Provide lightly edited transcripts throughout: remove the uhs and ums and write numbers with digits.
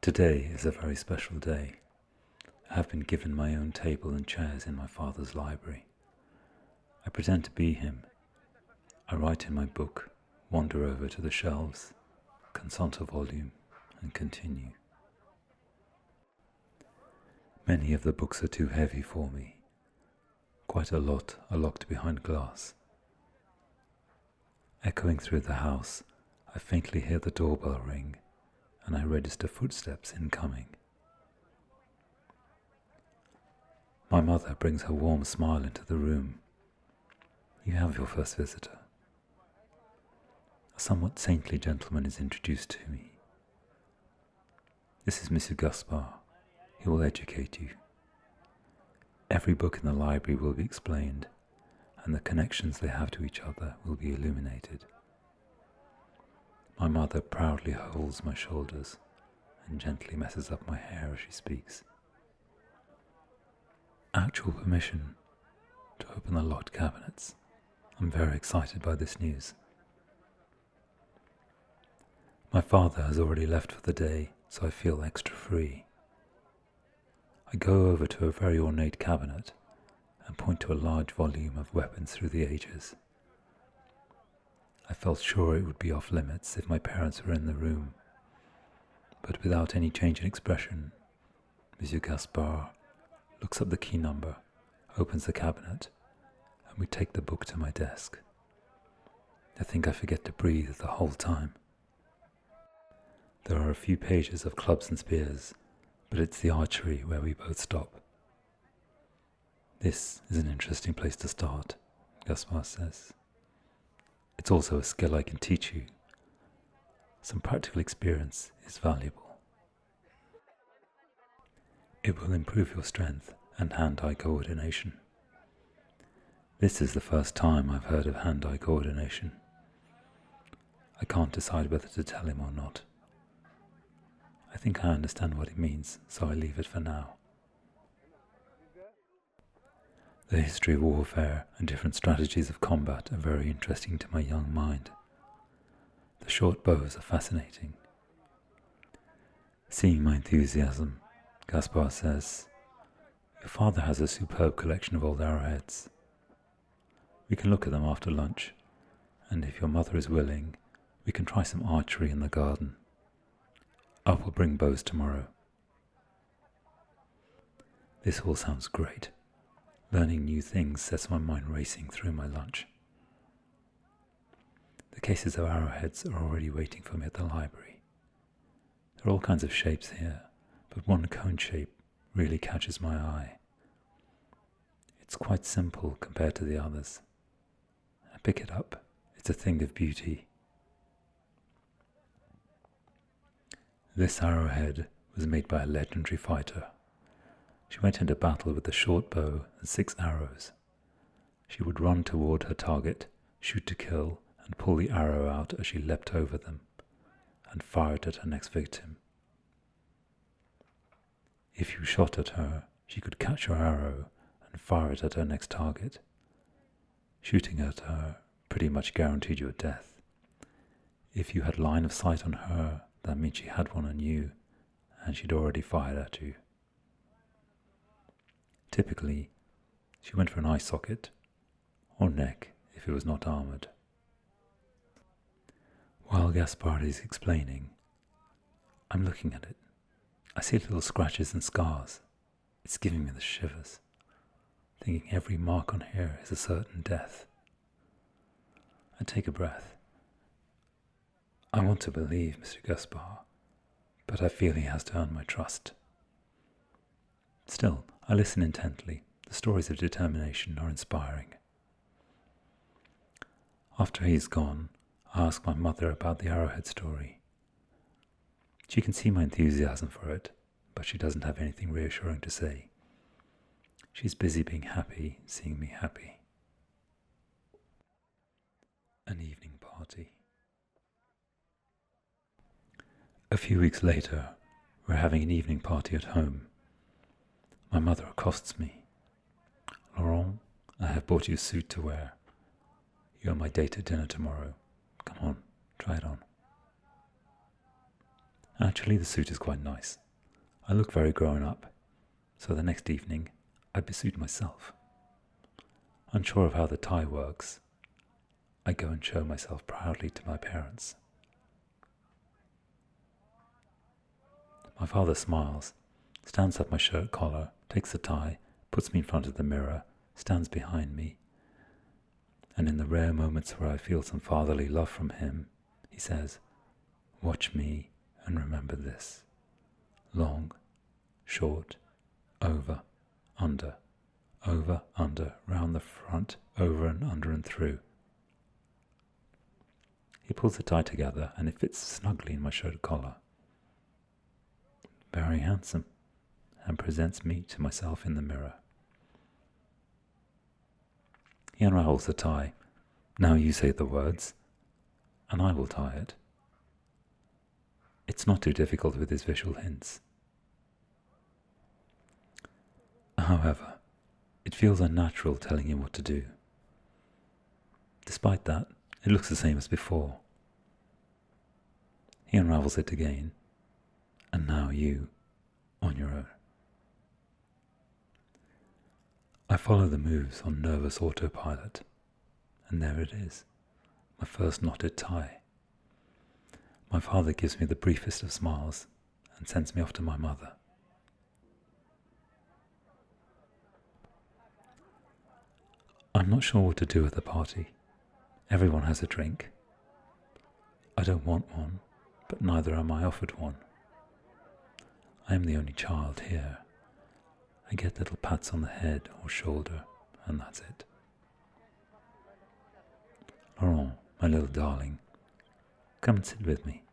Today is a very special day. I have been given my own table and chairs in my father's library. I pretend to be him. I write in my book, wander over to the shelves, consult a volume, and continue. Many of the books are too heavy for me. Quite a lot are locked behind glass. Echoing through the house, I faintly hear the doorbell ring, and I register footsteps incoming. My mother brings her warm smile into the room. You have your first visitor. A somewhat saintly gentleman is introduced to me. This is Monsieur Gaspard. He will educate you. Every book in the library will be explained, and the connections they have to each other will be illuminated. My mother proudly holds my shoulders and gently messes up my hair as she speaks. Actual permission to open the locked cabinets. I'm very excited by this news. My father has already left for the day, so I feel extra free. I go over to a very ornate cabinet and point to a large volume of weapons through the ages. I felt sure it would be off limits if my parents were in the room, but without any change in expression, Monsieur Gaspard looks up the key number, opens the cabinet, and we take the book to my desk. I think I forget to breathe the whole time. There are a few pages of clubs and spears, but it's the archery where we both stop. This is an interesting place to start, Gaspard says. It's also a skill I can teach you. Some practical experience is valuable. It will improve your strength and hand-eye coordination. This is the first time I've heard of hand-eye coordination. I can't decide whether to tell him or not. I think I understand what it means, so I leave it for now. The history of warfare and different strategies of combat are very interesting to my young mind. The short bows are fascinating. Seeing my enthusiasm, Gaspard says, "Your father has a superb collection of old arrowheads. We can look at them after lunch, and if your mother is willing, we can try some archery in the garden. I will bring bows tomorrow." This all sounds great. Learning new things sets my mind racing through my lunch. The cases of arrowheads are already waiting for me at the library. There are all kinds of shapes here, but one cone shape really catches my eye. It's quite simple compared to the others. I pick it up. It's a thing of beauty. This arrowhead was made by a legendary fighter. She went into battle with a short bow and 6 arrows. She would run toward her target, shoot to kill, and pull the arrow out as she leapt over them, and fired at her next victim. If you shot at her, she could catch your arrow and fire it at her next target. Shooting at her pretty much guaranteed your death. If you had line of sight on her, that means she had one on you, and she'd already fired at you. Typically, she went for an eye socket, or neck if it was not armoured. While Gaspard is explaining, I'm looking at it. I see little scratches and scars. It's giving me the shivers, thinking every mark on here is a certain death. I take a breath. I want to believe Monsieur Gaspard, but I feel he has to earn my trust. Still, I listen intently. The stories of determination are inspiring. After he's gone, I ask my mother about the arrowhead story. She can see my enthusiasm for it, but she doesn't have anything reassuring to say. She's busy being happy, seeing me happy. An evening party. A few weeks later, we're having an evening party at home. My mother accosts me. "Laurent, I have bought you a suit to wear. You're my date at dinner tomorrow. Come on, try it on." Actually, the suit is quite nice. I look very grown up, so the next evening I besuit myself. Unsure of how the tie works, I go and show myself proudly to my parents. My father smiles, stands up my shirt collar, takes the tie, puts me in front of the mirror, stands behind me, and in the rare moments where I feel some fatherly love from him, he says, "Watch me and remember this. Long, short, over, under, round the front, over and under and through." He pulls the tie together and it fits snugly in my shirt collar. Very handsome, and presents me to myself in the mirror. He unravels the tie. "Now you say the words, and I will tie it." It's not too difficult with his visual hints. However, it feels unnatural telling him what to do. Despite that, it looks the same as before. He unravels it again, and now you, on your own. I follow the moves on nervous autopilot, and there it is, my first knotted tie. My father gives me the briefest of smiles and sends me off to my mother. I'm not sure what to do at the party. Everyone has a drink. I don't want one, but neither am I offered one. I am the only child here. I get little pats on the head or shoulder, and that's it. "Laurent, my little darling, come and sit with me."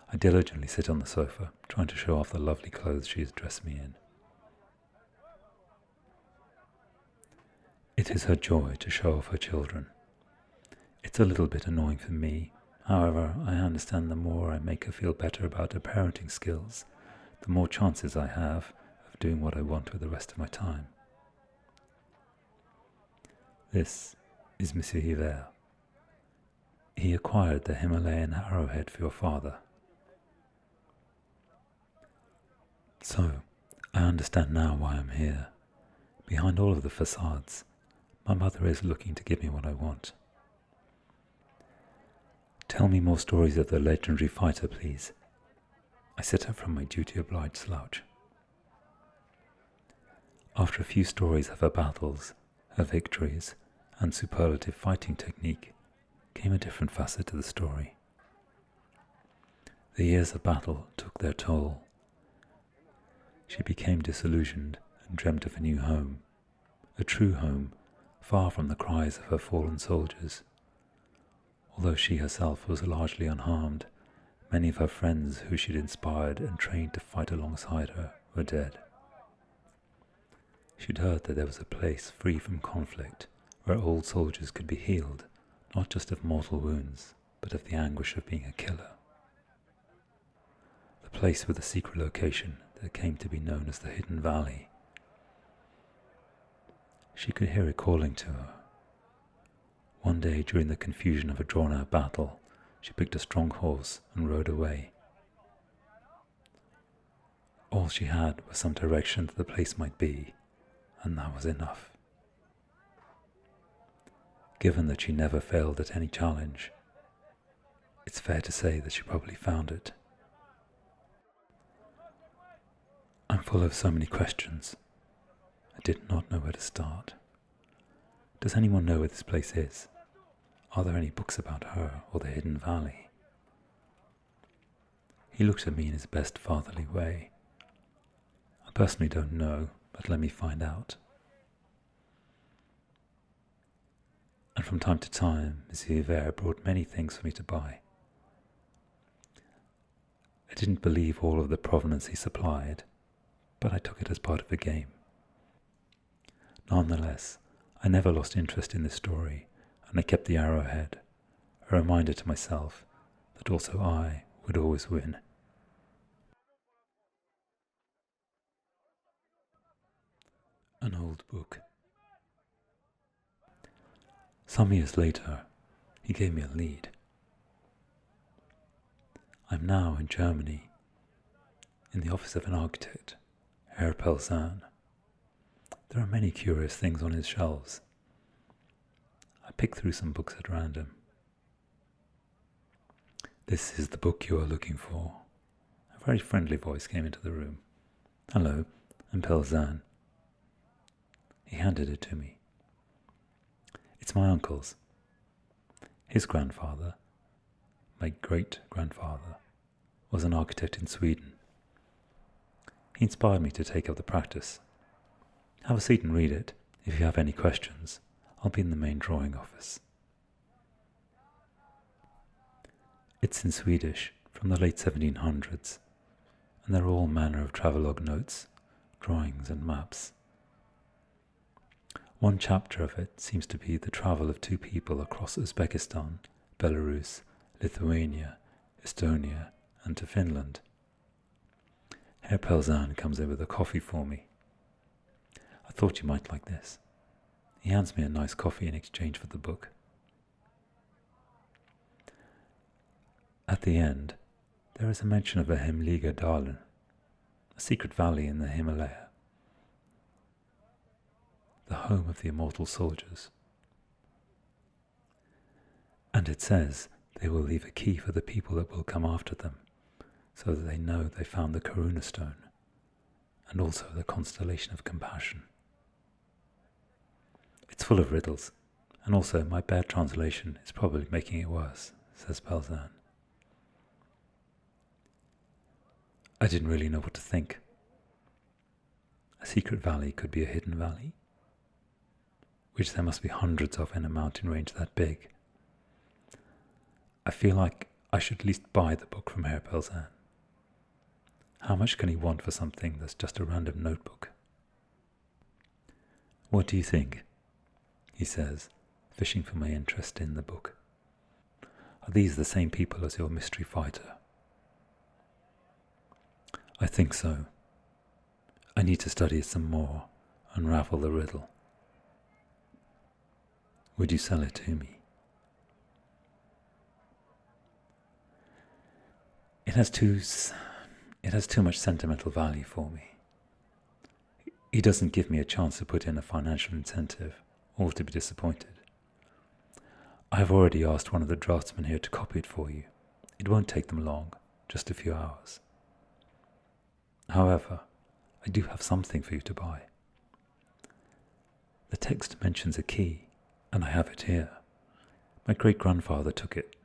I diligently sit on the sofa, trying to show off the lovely clothes she has dressed me in. It is her joy to show off her children. It's a little bit annoying for me. However, I understand the more I make her feel better about her parenting skills, the more chances I have of doing what I want with the rest of my time. This is Monsieur Hiver. He acquired the Himalayan arrowhead for your father. So, I understand now why I'm here. Behind all of the facades, my mother is looking to give me what I want. Tell me more stories of the legendary fighter, please. I sit up from my duty-obliged slouch. After a few stories of her battles, her victories, and superlative fighting technique, came a different facet to the story. The years of battle took their toll. She became disillusioned and dreamt of a new home, a true home, far from the cries of her fallen soldiers. Although she herself was largely unharmed, many of her friends who she'd inspired and trained to fight alongside her were dead. She'd heard that there was a place free from conflict where old soldiers could be healed, not just of mortal wounds, but of the anguish of being a killer. The place with a secret location that came to be known as the Hidden Valley. She could hear it calling to her. One day during the confusion of a drawn-out battle, she picked a strong horse and rode away. All she had was some direction that the place might be, and that was enough. Given that she never failed at any challenge, it's fair to say that she probably found it. I'm full of so many questions. I did not know where to start. Does anyone know where this place is? Are there any books about her or the Hidden Valley? He looked at me in his best fatherly way. I personally don't know, but let me find out. And from time to time, Monsieur Hiver brought many things for me to buy. I didn't believe all of the provenance he supplied, but I took it as part of the game. Nonetheless, I never lost interest in this story, and I kept the arrowhead, a reminder to myself that also I would always win. An old book. Some years later, he gave me a lead. I'm now in Germany, in the office of an architect, Herr Pelzan. There are many curious things on his shelves. I picked through some books at random. "This is the book you are looking for." A very friendly voice came into the room. "Hello, I'm Pelzan." He handed it to me. "It's my uncle's. His grandfather, my great-grandfather, was an architect in Sweden. He inspired me to take up the practice. Have a seat and read it. If you have any questions, I'll be in the main drawing office." It's in Swedish, from the late 1700s, and there are all manner of travelogue notes, drawings and maps. One chapter of it seems to be the travel of two people across Uzbekistan, Belarus, Lithuania, Estonia, and to Finland. Herr Pelzan comes in with a coffee for me. "I thought you might like this." He hands me a nice coffee in exchange for the book. At the end, there is a mention of a Hemliga Dalen, a secret valley in the Himalaya, the home of the immortal soldiers. And it says they will leave a key for the people that will come after them, so that they know they found the Karuna stone, and also the constellation of compassion. It's full of riddles, and also my bad translation is probably making it worse, says Pelzan. I didn't really know what to think. A secret valley could be a hidden valley, which there must be hundreds of in a mountain range that big. I feel like I should at least buy the book from Herr Pelzan. How much can he want for something that's just a random notebook? "What do you think?" he says, fishing for my interest in the book. "Are these the same people as your mystery fighter?" "I think so. I need to study it some more, unravel the riddle." "Would you sell it to me?" It has too much sentimental value for me. He doesn't give me a chance to put in a financial incentive, or to be disappointed. I have already asked one of the draftsmen here to copy it for you. It won't take them long, just a few hours. However, I do have something for you to buy. The text mentions a key, and I have it here. My great-grandfather took it.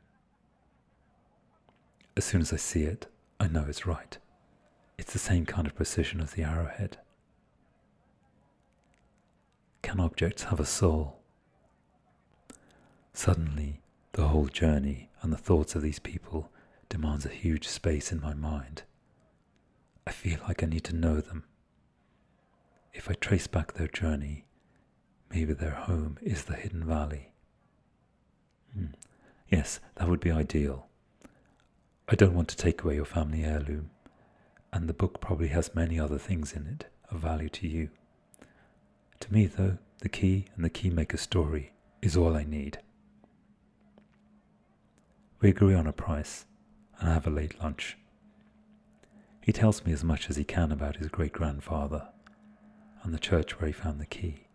As soon as I see it, I know it's right. It's the same kind of precision as the arrowhead. Can objects have a soul? Suddenly, the whole journey and the thoughts of these people demands a huge space in my mind. I feel like I need to know them. If I trace back their journey, maybe their home is the hidden valley. Yes, that would be ideal. I don't want to take away your family heirloom, and the book probably has many other things in it of value to you. To me, though, the key and the keymaker story is all I need. We agree on a price, and have a late lunch. He tells me as much as he can about his great-grandfather, and the church where he found the key.